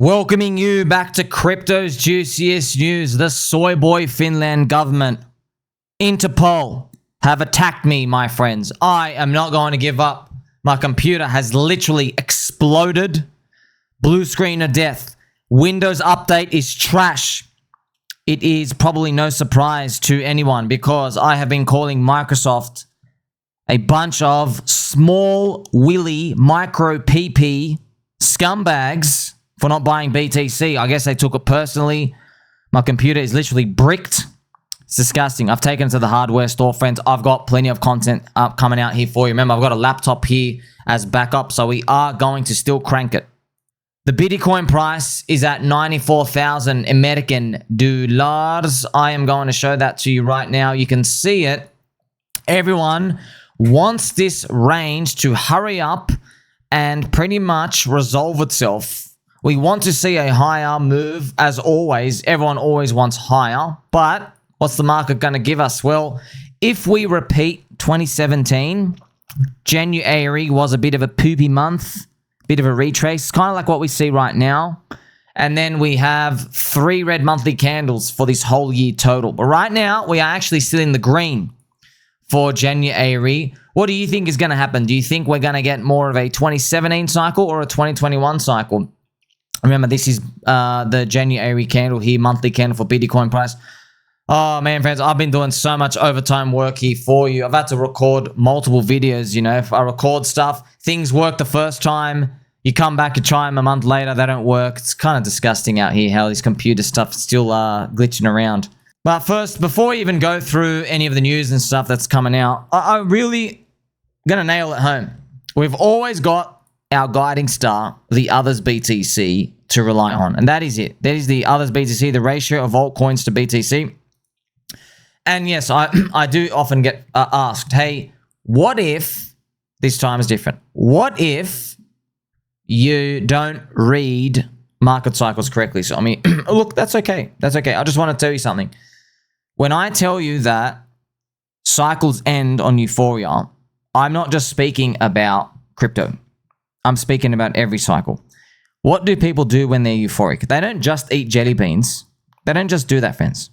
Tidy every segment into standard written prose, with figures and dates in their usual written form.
Welcoming you back to crypto's juiciest news. The soy boy Finland government, Interpol, have attacked me, my friends. I am not going to give up. My computer has literally exploded. Blue screen of death. Windows update is trash. It is probably no surprise to anyone because I have been calling Microsoft a bunch of small willy micro PP scumbags for not buying BTC. I guess they took it personally. My computer is literally bricked. It's disgusting. I've taken it to the hardware store, friends. I've got plenty of content coming out here for you. Remember, I've got a laptop here as backup, so we are going to still crank it. The Bitcoin price is at 94,000 American dollars. I am going to show that to you right now. You can see it. Everyone wants this range to hurry up and pretty much resolve itself. We want to see a higher move, as always. Everyone always wants higher, but what's the market going to give us? Well, if we repeat 2017, January was a bit of a poopy month, bit of a retrace, kind of like what we see right now. And then we have 3 red monthly candles for this whole year total. But right now, we are actually still in the green for January. What do you think is going to happen? Do you think we're going to get more of a 2017 cycle or a 2021 cycle? Remember, this is the January candle here, monthly candle for Bitcoin price. Oh, man, friends, I've been doing so much overtime work here for you. I've had to record multiple videos, you know. If I record stuff, things work the first time. You come back and try them a month later, they don't work. It's kind of disgusting out here how this computer stuff is still glitching around. But first, before we even go through any of the news and stuff that's coming out, I'm really going to nail it home. We've always got our guiding star, the others BTC, to rely on. And that is it. That is the others BTC, the ratio of altcoins to BTC. And yes, I do often get asked, hey, what if this time is different? What if you don't read market cycles correctly? So, I mean, look, that's okay. That's okay. I just want to tell you something. When I tell you that cycles end on Euphoria, I'm not just speaking about crypto. I'm speaking about every cycle. What do people do when they're euphoric? They don't just eat jelly beans. They don't just do that, friends.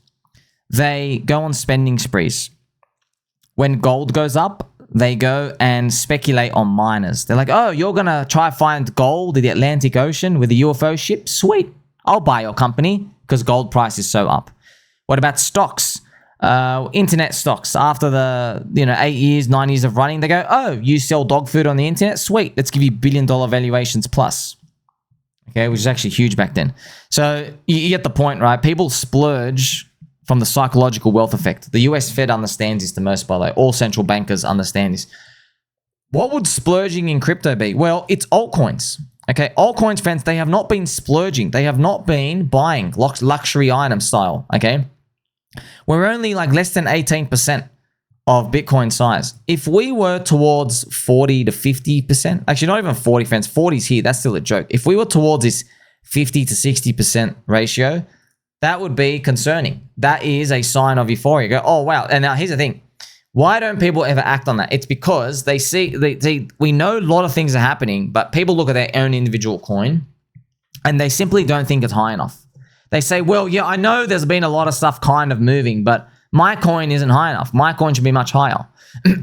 They go on spending sprees. When gold goes up, they go and speculate on miners. They're like, oh, you're going to try find gold in the Atlantic Ocean with a UFO ship? Sweet. I'll buy your company because gold price is so up. What about stocks? Internet stocks. After the 8 years, 9 years of running, they go, oh, you sell dog food on the internet? Sweet. Let's give you $1 billion valuations plus. Okay, which is actually huge back then. So you get the point, right? People splurge from the psychological wealth effect. The US Fed understands this the most, by the way. All central bankers understand this. What would splurging in crypto be? Well, it's altcoins. Okay, altcoins, friends, they have not been splurging. They have not been buying luxury item style, okay? We're only like less than 18% of Bitcoin size. If we were towards 40 to 50%, actually not even 40, friends, 40 is here, that's still a joke. If we were towards this 50 to 60% ratio, that would be concerning. That is a sign of euphoria. Go, oh, wow. And now here's the thing. Why don't people ever act on that? It's because they see, we know a lot of things are happening, but people look at their own individual coin and they simply don't think it's high enough. They say, well, yeah, I know there's been a lot of stuff kind of moving, but my coin isn't high enough. My coin should be much higher.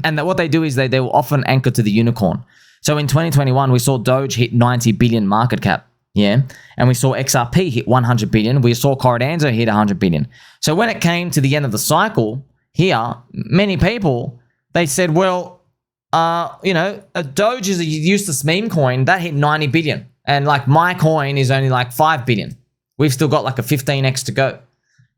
And what they do is they will often anchor to the unicorn. So in 2021, we saw Doge hit 90 billion market cap. Yeah. And we saw XRP hit 100 billion. We saw Cordanzo hit 100 billion. So when it came to the end of the cycle here, many people, they said, well, a Doge is a useless meme coin that hit 90 billion. And like my coin is only like 5 billion. We've still got like a 15x to go. Do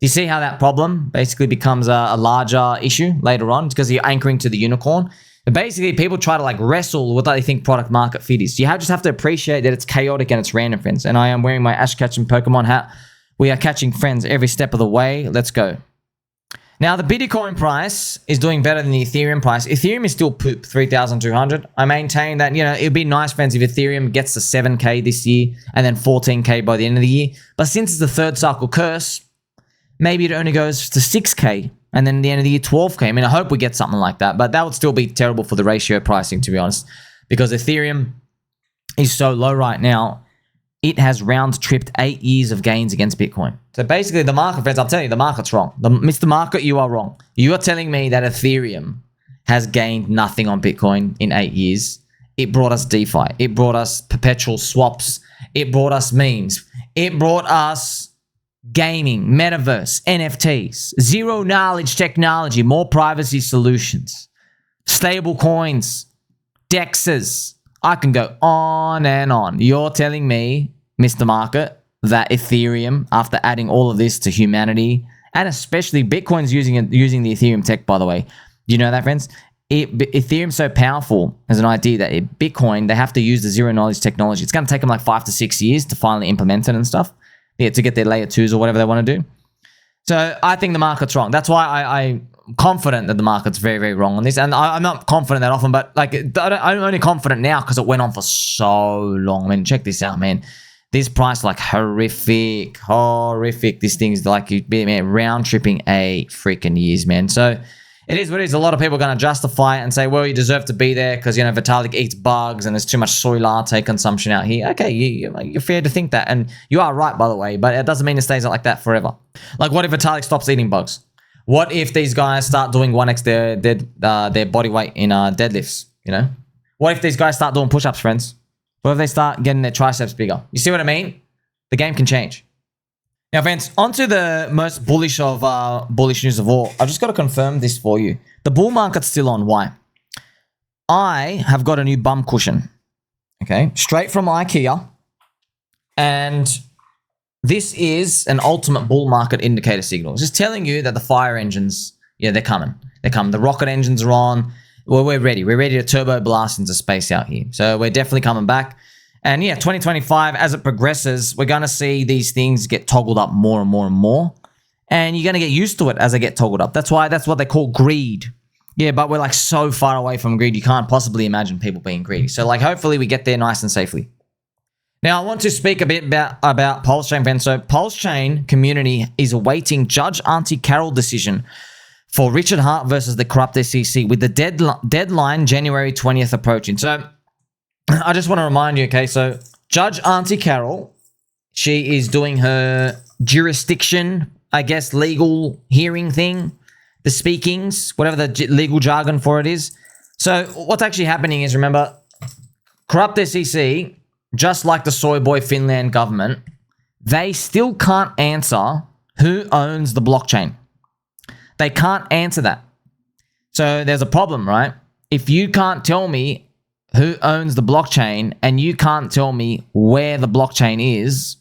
you see how that problem basically becomes a larger issue later on? Because you're anchoring to the unicorn. But basically, people try to like wrestle with what they think product market fit is. You just have to appreciate that it's chaotic and it's random, friends. And I am wearing my Ash Ketchum Pokemon hat. We are catching friends every step of the way. Let's go. Now, the Bitcoin price is doing better than the Ethereum price. Ethereum is still poop, 3,200. I maintain that, it'd be nice, friends, if Ethereum gets to 7K this year and then 14K by the end of the year. But since it's the third cycle curse, maybe it only goes to 6K and then at the end of the year, 12K. I mean, I hope we get something like that, but that would still be terrible for the ratio pricing, to be honest, because Ethereum is so low right now. it has round-tripped 8 years of gains against Bitcoin. So basically, the market, friends, I'm telling you, the market's wrong. Mr. Market, you are wrong. You are telling me that Ethereum has gained nothing on Bitcoin in 8 years. It brought us DeFi. It brought us perpetual swaps. It brought us memes. It brought us gaming, metaverse, NFTs, zero-knowledge technology, more privacy solutions, stable coins, DEXs. I can go on and on. You're telling me, Mr. Market, that Ethereum, after adding all of this to humanity, and especially Bitcoin's using the Ethereum tech, by the way. Do you know that, friends? Ethereum's so powerful as an idea that Bitcoin, they have to use the zero-knowledge technology. It's going to take them like 5 to 6 years to finally implement it and stuff. Yeah, to get their layer 2s or whatever they want to do. So I think the market's wrong. That's why I'm confident that the market's very, very wrong on this. And I'm not confident that often, but like I'm only confident now because it went on for so long. I mean, check this out, man. This price, like horrific. This thing's like, round tripping 8 freaking years, man. So it is what it is. A lot of people are going to justify it and say, well, you deserve to be there because, Vitalik eats bugs and there's too much soy latte consumption out here. Okay, you're fair to think that. And you are right, by the way, but it doesn't mean it stays like that forever. Like, what if Vitalik stops eating bugs? What if these guys start doing 1x their body weight in deadlifts, What if these guys start doing push-ups, friends? What if they start getting their triceps bigger? You see what I mean? The game can change. Now, friends, on to the most bullish of bullish news of all. I've just got to confirm this for you. The bull market's still on. Why? I have got a new bum cushion, okay? Straight from IKEA. And this is an ultimate bull market indicator signal. It's just telling you that the fire engines, they're coming. They're coming. The rocket engines are on. Well, we're ready. We're ready to turbo blast into space out here. So we're definitely coming back. And yeah, 2025, as it progresses, we're going to see these things get toggled up more and more and more. And you're going to get used to it as they get toggled up. That's what they call greed. Yeah, but we're like so far away from greed, you can't possibly imagine people being greedy. So like, hopefully we get there nice and safely. Now, I want to speak a bit about PulseChain, friends. So PulseChain community is awaiting Judge Aunty Carroll decision for Richard Hart versus the corrupt SEC with the deadline January 20th approaching. So I just want to remind you, okay, so Judge Aunty Carroll, she is doing her jurisdiction, I guess, legal hearing thing, the speakings, whatever the legal jargon for it is. So what's actually happening is, remember, corrupt SEC, just like the soy boy Finland government, they still can't answer who owns the blockchain. They can't answer that. So there's a problem, right? If you can't tell me who owns the blockchain and you can't tell me where the blockchain is,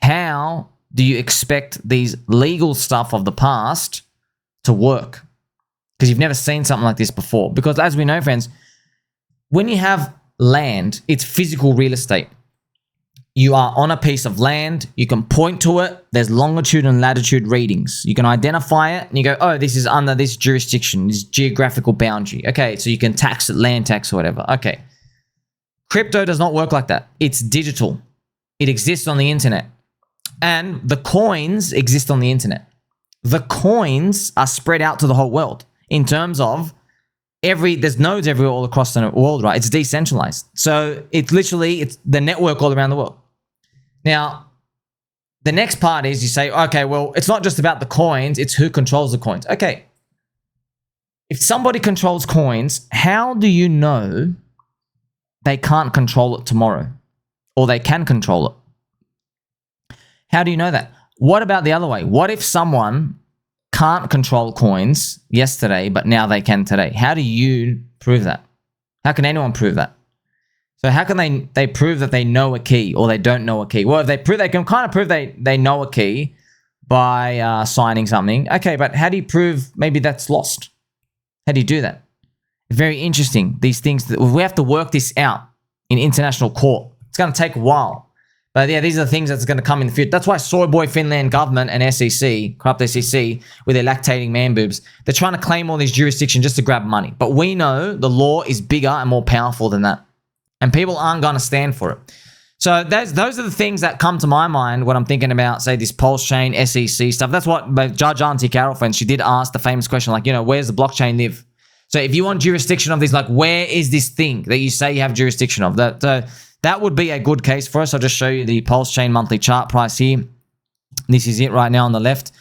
how do you expect these legal stuff of the past to work? Because you've never seen something like this before. Because as we know, friends, when you have land, it's physical real estate. You are on a piece of land, you can point to it, there's longitude and latitude readings. You can identify it and you go, oh, this is under this jurisdiction, this geographical boundary. Okay, so you can tax it, land tax or whatever. Okay. Crypto does not work like that. It's digital. It exists on the internet. And the coins exist on the internet. The coins are spread out to the whole world in terms of there's nodes everywhere all across the world, right? It's decentralized. So it's the network all around the world. Now, the next part is you say, okay, well, it's not just about the coins, it's who controls the coins. Okay. If somebody controls coins, how do you know they can't control it tomorrow? Or they can control it? How do you know that? What about the other way? What if someone can't control coins yesterday, but now they can today? How do you prove that? How can anyone prove that? So how can they prove that they know a key or they don't know a key? Well, if they can kind of prove they know a key by signing something. Okay, but how do you prove maybe that's lost? How do you do that? Very interesting. These things, we have to work this out in international court. It's going to take a while. But yeah, these are the things that's going to come in the future. That's why soy boy Finland government and SEC, corrupt SEC, with their lactating man boobs, they're trying to claim all these jurisdictions just to grab money. But we know the law is bigger and more powerful than that. And people aren't going to stand for it. So those are the things that come to my mind when I'm thinking about, say, this PulseChain, SEC stuff. That's what Judge Aunty Carroll, friends, she did ask the famous question, like, where's the blockchain live? So if you want jurisdiction of this, like, where is this thing that you say you have jurisdiction of? That would be a good case for us. I'll just show you the PulseChain monthly chart price here. This is it right now on the left.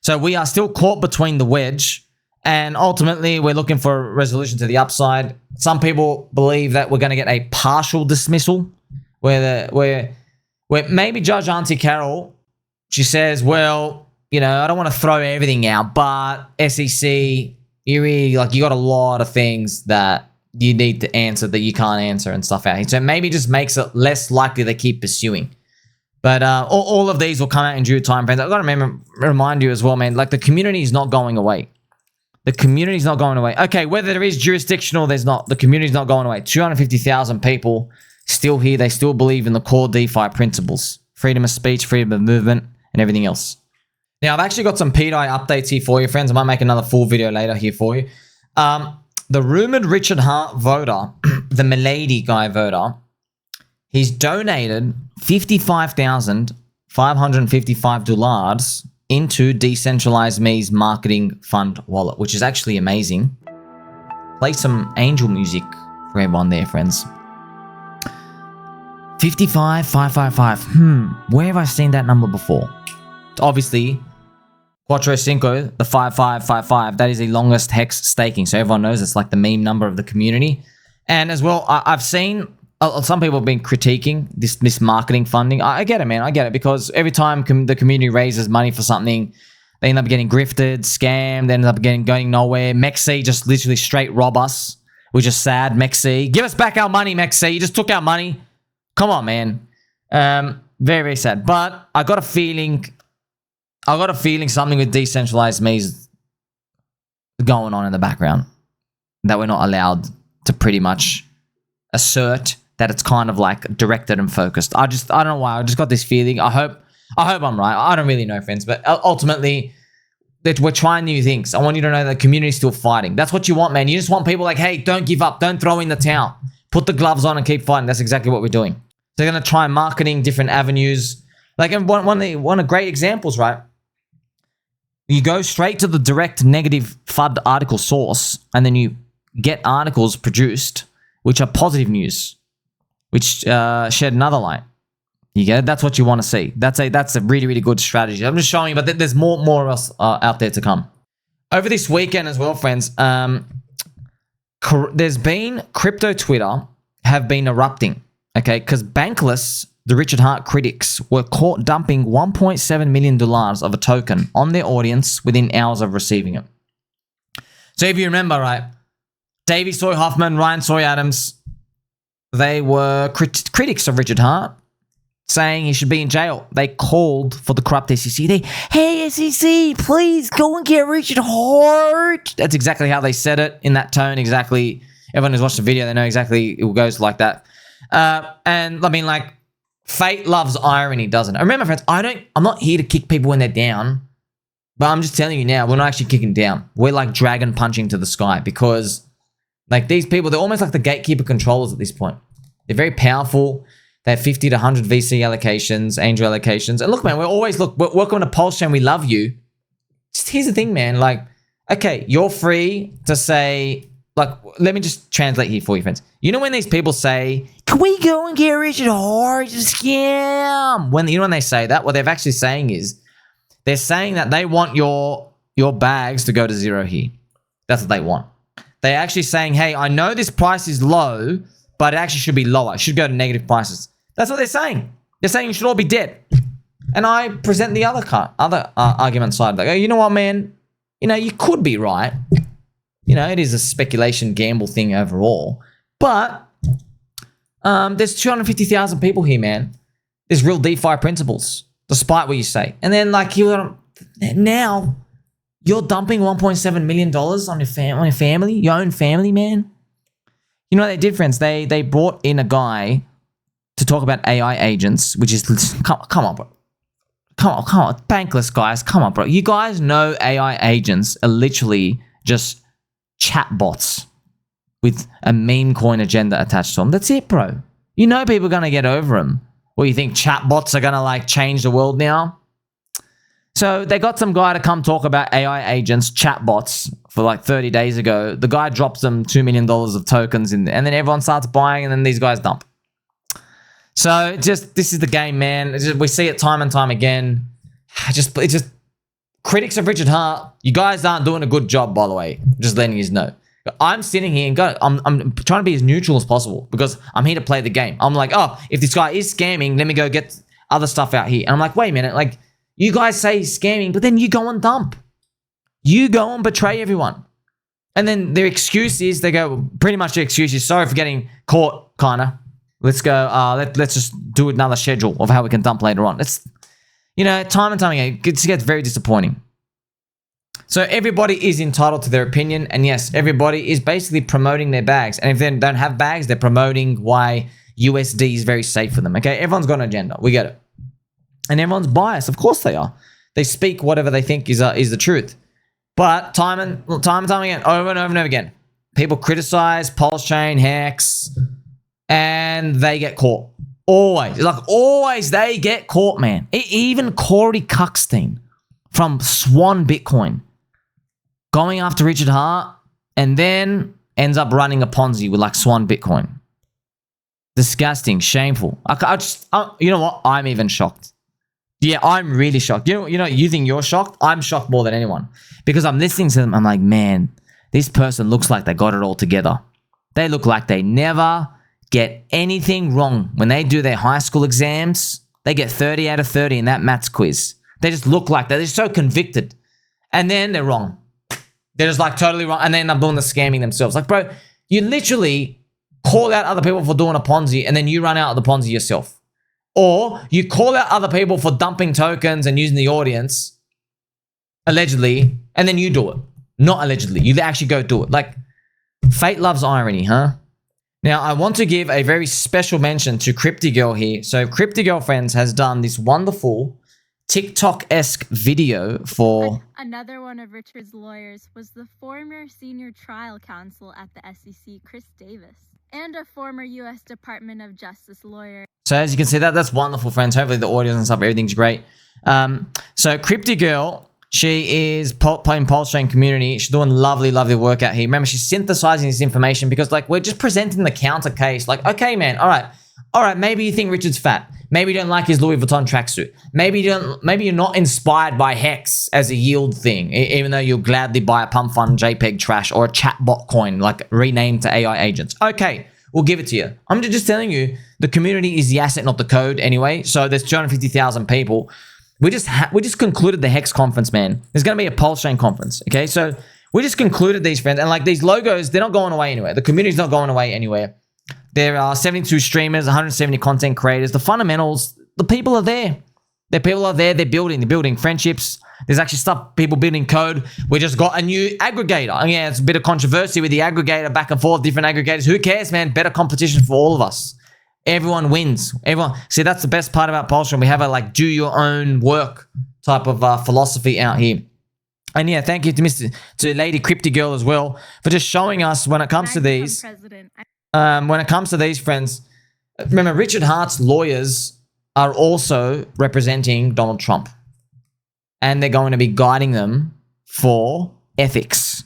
So we are still caught between the wedge, and ultimately we're looking for a resolution to the upside. Some people believe that we're going to get a partial dismissal, where maybe Judge Aunty Carol, she says, well, you know, I don't want to throw everything out, but SEC, you really, like, you got a lot of things that you need to answer that you can't answer and stuff out here. So maybe just makes it less likely they keep pursuing. But all of these will come out in due time, friends. I've got to remind you as well, man, like, the community is not going away. The community is not going away. Okay, whether there is jurisdiction or there's not, the community is not going away. 250,000 people still here. They still believe in the core DeFi principles. Freedom of speech, freedom of movement, and everything else. Now, I've actually got some PDI updates here for you, friends. I might make another full video later here for you. The rumored Richard Hart voter, the Milady guy voter, he's donated $55,555 into Decentralized Me's marketing fund wallet, which is actually amazing. Play some angel music for everyone there, friends. 55,555. Where have I seen that number before? It's obviously Quattro Cinco, the 5555. That is the longest hex staking, so everyone knows it's like the meme number of the community. And as well, I've seen some people have been critiquing this marketing funding. I get it, man. I get it, because every time the community raises money for something, they end up getting grifted, scammed, they end up going nowhere. Mexi just literally straight rob us, which is sad. Mexi, give us back our money, Mexi. You just took our money. Come on, man. Very, very sad. But I got a feeling something with Decentralized Me is going on in the background that we're not allowed to pretty much assert that it's kind of like directed and focused. I don't know why. I just got this feeling. I hope I'm right. I don't really know, friends, but ultimately that we're trying new things. I want you to know that the community is still fighting. That's what you want, man. You just want people like, hey, don't give up. Don't throw in the towel. Put the gloves on and keep fighting. That's exactly what we're doing. So they're going to try marketing different avenues. Like, and one of the great examples, right? You go straight to the direct negative FUD article source, and then you get articles produced which are positive news, which shed another light. You get it? That's what you want to see. That's a really, really good strategy. I'm just showing you, but there's more of us out there to come. Over this weekend as well, friends, there's been crypto Twitter have been erupting, okay? Because Bankless, the Richard Hart critics, were caught dumping $1.7 million of a token on their audience within hours of receiving it. So if you remember, right, Davey Soy Hoffman, Ryan Soy Adams, they were critics of Richard Hart, saying he should be in jail. They called for the corrupt SEC. Hey, SEC, please go and get Richard Hart. That's exactly how they said it, in that tone, exactly. Everyone who's watched the video, they know exactly it goes like that. And I mean, like, fate loves irony, doesn't it? Remember, friends, I'm not here to kick people when they're down, but I'm just telling you now, we're not actually kicking down. We're like dragon punching to the sky, because like these people, they're almost like the gatekeeper controllers at this point. They're very powerful. They have 50 to 100 VC allocations, angel allocations. And look, man, welcome to PulseChain. We love you. Just here's the thing, man. Like, okay, you're free to say, like, let me just translate here for you, friends. You know when these people say, can we go and get Richard Hart? Scam. When they say that, what they're actually saying is, they're saying that they want your bags to go to zero here. That's what they want. They're actually saying, hey, I know this price is low, but it actually should be lower. It should go to negative prices. That's what they're saying. They're saying you should all be dead. And I present the other argument side. Like, oh, you know what, man? You know, you could be right. You know, it is a speculation gamble thing overall. But there's 250,000 people here, man. There's real DeFi principles, despite what you say. And then, like, now you're dumping $1.7 million on your family, your own family, man. You know what they did, friends? They brought in a guy to talk about AI agents, which is, come on, bro. Come on. Bankless guys, come on, bro. You guys know AI agents are literally just chatbots with a meme coin agenda attached to them. That's it, bro. You know people are going to get over them. What, you think chatbots are going to, like, change the world now? So they got some guy to come talk about AI agents, chatbots, for like 30 days ago. The guy drops them $2 million of tokens in there, and then everyone starts buying, and then these guys dump. So this is the game, man. We see it time and time again. It's just critics of Richard Hart. You guys aren't doing a good job, by the way. Just letting you know. I'm sitting here and I'm trying to be as neutral as possible because I'm here to play the game. I'm like, oh, if this guy is scamming, let me go get other stuff out here. And I'm like, wait a minute, like you guys say he's scamming, but then you go and dump. You go and betray everyone. And then their excuse is, they go, pretty much their excuse is, sorry for getting caught, kinda. Let's go, let's just do another schedule of how we can dump later on. It's, you know, time and time again, it gets very disappointing. So everybody is entitled to their opinion, and yes, everybody is basically promoting their bags. And if they don't have bags, they're promoting why USD is very safe for them, okay? Everyone's got an agenda. We get it. And everyone's biased. Of course they are. They speak whatever they think is the truth. But time and time again, over and over and over again, people criticize PulseChain, Hex, and they get caught. Always. Like, always they get caught, man. Even Corey Cuckstein from Swan Bitcoin going after Richard Hart and then ends up running a Ponzi with like Swan Bitcoin. Disgusting, shameful. You know what? I'm even shocked. Yeah, I'm really shocked. You think you're shocked? I'm shocked more than anyone because I'm listening to them. I'm like, man, this person looks like they got it all together. They look like they never get anything wrong. When they do their high school exams, they get 30 out of 30 in that maths quiz. They just look like they're just so convicted. And then they're wrong. They're just like totally wrong. And they end up doing the scamming themselves. Like, bro, you literally call out other people for doing a Ponzi and then you run out of the Ponzi yourself. Or you call out other people for dumping tokens and using the audience, allegedly, and then you do it. Not allegedly. You actually go do it. Like, fate loves irony, huh? Now, I want to give a very special mention to CryptyGirl here. So, CryptyGirl, friends, has done this wonderful TikTok-esque video for... Another one of Richard's lawyers was the former senior trial counsel at the SEC, Chris Davis, and a former U.S. Department of Justice lawyer. So as you can see, that's wonderful, friends. Hopefully the audio and stuff, everything's great. So CryptyGirl, she is playing PulseChain community. She's doing lovely, lovely work out here. Remember, she's synthesizing this information because, like, we're just presenting the counter case. Like, okay, man, all right, maybe you think Richard's fat. Maybe you don't like his Louis Vuitton tracksuit. Maybe you're not inspired by Hex as a yield thing, even though you'll gladly buy a pump fund JPEG trash or a chatbot coin, like renamed to AI agents. Okay, we'll give it to you. I'm just telling you, the community is the asset, not the code anyway. So there's 250,000 people. We just concluded the Hex conference, man. There's going to be a PulseChain conference, okay? So we just concluded these, friends. And like these logos, they're not going away anywhere. The community's not going away anywhere. There are 72 streamers, 170 content creators. The fundamentals, the people are there. The people are there. They're building friendships. There's actually people building code. We just got a new aggregator. And yeah, it's a bit of controversy with the aggregator, back and forth, different aggregators. Who cares, man? Better competition for all of us. Everyone wins. See, that's the best part about PulseChain. We have a like do your own work type of philosophy out here. And yeah, thank you to Lady CryptyGirl as well for just showing us when it comes to these. When it comes to these, friends, remember Richard Hart's lawyers are also representing Donald Trump. And they're going to be guiding them for ethics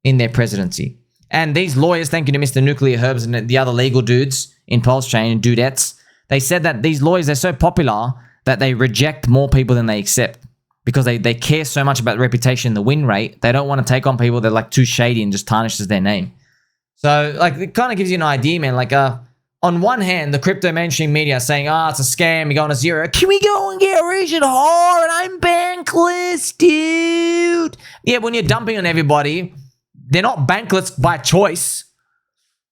in their presidency. And these lawyers, thank you to Mr. Nuclear Herbs and the other legal dudes in PulseChain and dudettes, they said that these lawyers, they're so popular that they reject more people than they accept because they care so much about the reputation, the win rate. They don't want to take on people that are like too shady and just tarnishes their name. So, like, it kind of gives you an idea, man. Like, on one hand, the crypto mainstream media are saying, it's a scam, you're going to zero. Can we go and get Richard Hart? I'm Bankless, dude. Yeah, when you're dumping on everybody, they're not bankless by choice.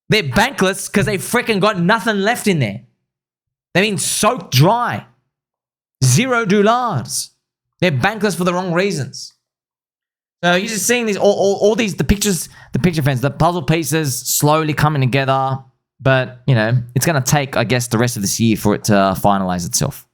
They're bankless because they freaking got nothing left in there. They've been soaked dry. $0. They're bankless for the wrong reasons. So you're just seeing these, all these, the picture, friends, the puzzle pieces slowly coming together. But, you know, it's going to take, I guess, the rest of this year for it to finalize itself.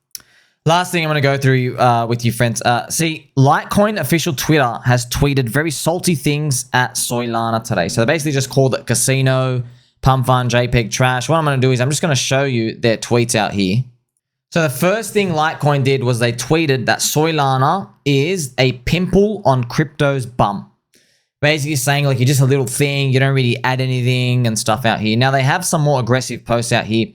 Last thing I'm going to go through with you, friends. See, Litecoin official Twitter has tweeted very salty things at Soylana today. So they basically just called it casino, pump fund, JPEG trash. What I'm going to do is I'm just going to show you their tweets out here. So the first thing Litecoin did was they tweeted that Soylana is a pimple on crypto's bum. Basically saying like you're just a little thing, you don't really add anything and stuff out here. Now they have some more aggressive posts out here.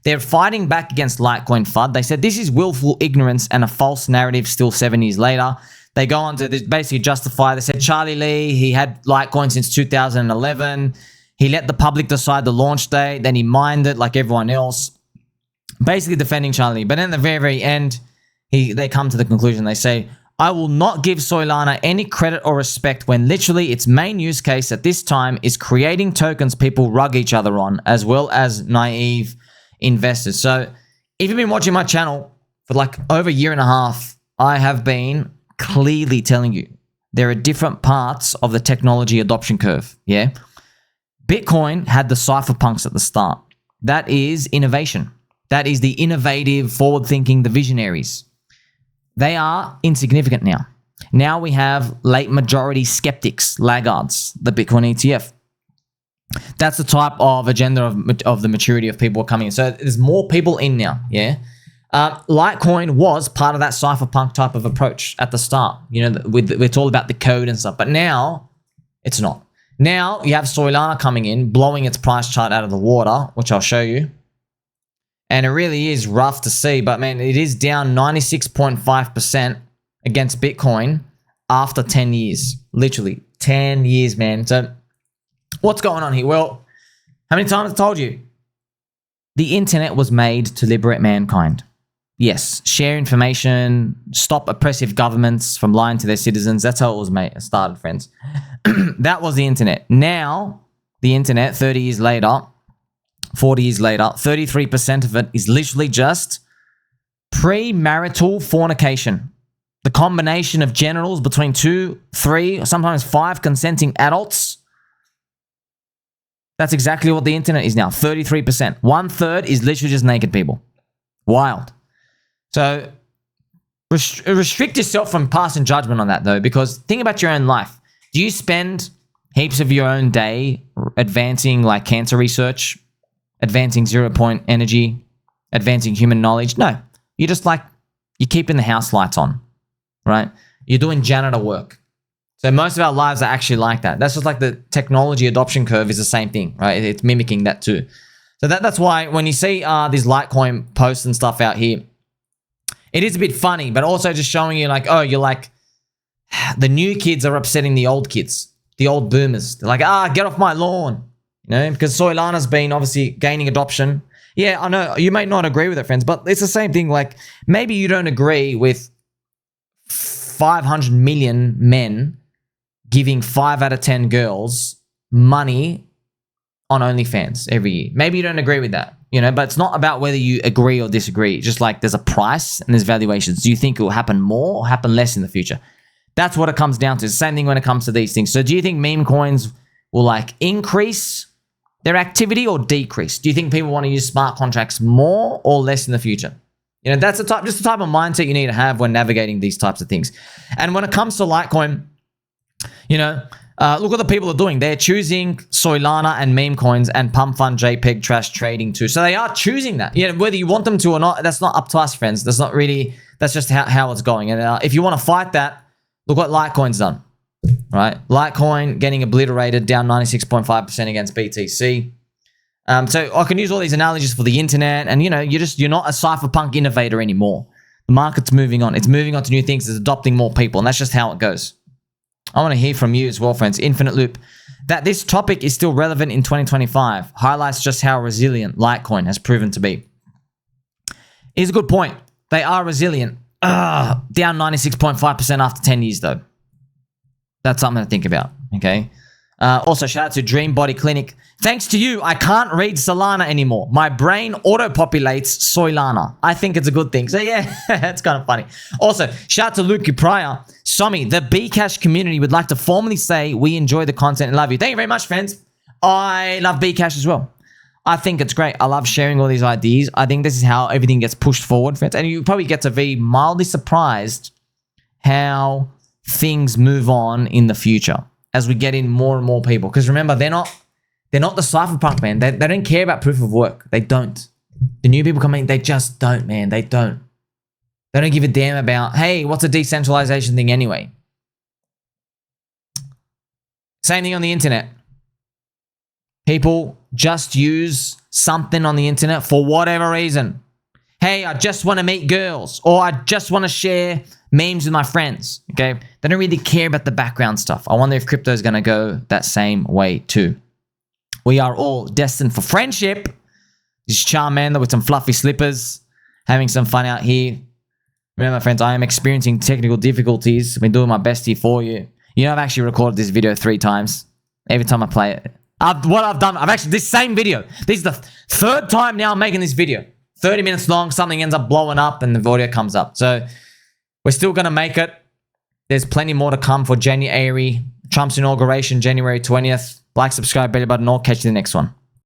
They're fighting back against Litecoin FUD. They said this is willful ignorance and a false narrative still 7 years later. They go on to basically justify. They said Charlie Lee, he had Litecoin since 2011. He let the public decide the launch date. Then he mined it like everyone else. Basically defending Charlie. But then at the very, very end, they come to the conclusion. They say, I will not give Soylana any credit or respect when literally its main use case at this time is creating tokens people rug each other on, as well as naive investors. So if you've been watching my channel for like over a year and a half, I have been clearly telling you there are different parts of the technology adoption curve. Yeah. Bitcoin had the cypherpunks at the start. That is innovation. That is the innovative, forward-thinking, the visionaries. They are insignificant now. Now we have late majority skeptics, laggards, the Bitcoin ETF. That's the type of agenda of the maturity of people coming in. So there's more people in now, yeah? Litecoin was part of that cypherpunk type of approach at the start. You know, it's all about the code and stuff. But now, it's not. Now you have Soylana coming in, blowing its price chart out of the water, which I'll show you. And it really is rough to see, but man, it is down 96.5% against Bitcoin after 10 years. Literally 10 years, man. So what's going on here? Well, how many times I told you? The internet was made to liberate mankind. Yes, share information, stop oppressive governments from lying to their citizens. That's how it was started, friends. That was the internet. Now, the internet, 30 years later, 40 years later, 33% of it is literally just premarital fornication. The combination of genitals between 2, 3, or sometimes 5 consenting adults. That's exactly what the internet is now, 33%. 1/3 is literally just naked people. Wild. So restrict yourself from passing judgment on that though, because think about your own life. Do you spend heaps of your own day advancing like cancer research, advancing 0-point energy, advancing human knowledge? No. You're just like, you're keeping the house lights on, right? You're doing janitor work. So most of our lives are actually like that. That's just like the technology adoption curve is the same thing, right? It's mimicking that too. So that's why when you see these Litecoin posts and stuff out here, it is a bit funny, but also just showing you like, oh, you're like, the new kids are upsetting the old kids, the old boomers. They're like, get off my lawn. You know, because Soylana's been obviously gaining adoption. Yeah, I know you may not agree with it, friends, but it's the same thing. Like maybe you don't agree with 500 million men giving 5 out of 10 girls money on OnlyFans every year. Maybe you don't agree with that, you know, but it's not about whether you agree or disagree. It's just like there's a price and there's valuations. Do you think it will happen more or happen less in the future? That's what it comes down to. It's the same thing when it comes to these things. So do you think meme coins will like increase their activity or decrease? Do you think people want to use smart contracts more or less in the future? You know, that's just the type of mindset you need to have when navigating these types of things. And when it comes to Litecoin, you know, look what the people are doing. They're choosing Soylana and meme coins and pump fund JPEG trash trading too. So they are choosing that. You know, whether you want them to or not, that's not up to us, friends. That's not really, that's just how it's going. And if you want to fight that, look what Litecoin's done. Right, Litecoin getting obliterated, down 96.5% against BTC. So I can use all these analogies for the internet, and you know, you're not a cypherpunk innovator anymore. The market's moving on. It's moving on to new things. It's adopting more people, and that's just how it goes. I want to hear from you as well, friends. Infinite Loop, that this topic is still relevant in 2025 highlights just how resilient Litecoin has proven to be. Is a good point. They are resilient. Down 96.5% after 10 years though. That's something to think about, okay? Also, shout out to Dream Body Clinic. Thanks to you, I can't read Solana anymore. My brain auto-populates Soylana. I think it's a good thing. So yeah, it's kind of funny. Also, shout out to Luke Pryor. Sommi, the Bcash community would like to formally say we enjoy the content and love you. Thank you very much, friends. I love Bcash as well. I think it's great. I love sharing all these ideas. I think this is how everything gets pushed forward, friends. And you probably get to be mildly surprised how things move on in the future as we get in more and more people. Because remember, they're not the cypherpunk, man. They don't care about proof of work. They don't. The new people coming in, they just don't, man. They don't. They don't give a damn about, hey, what's a decentralization thing anyway? Same thing on the internet. People just use something on the internet for whatever reason. Hey, I just want to meet girls, or I just want to share memes with my friends, okay? They don't really care about the background stuff. I wonder if crypto is going to go that same way too. We are all destined for friendship. This is Charmander with some fluffy slippers, having some fun out here. Remember, friends, I am experiencing technical difficulties. I've been doing my best here for you. You know, I've actually recorded this video 3 times. Every time I play it. This same video. This is the 3rd time now I'm making this video. 30 minutes long, something ends up blowing up and the audio comes up. So, we're still going to make it. There's plenty more to come for January. Trump's inauguration, January 20th. Like, subscribe, bell button, or catch you in the next one.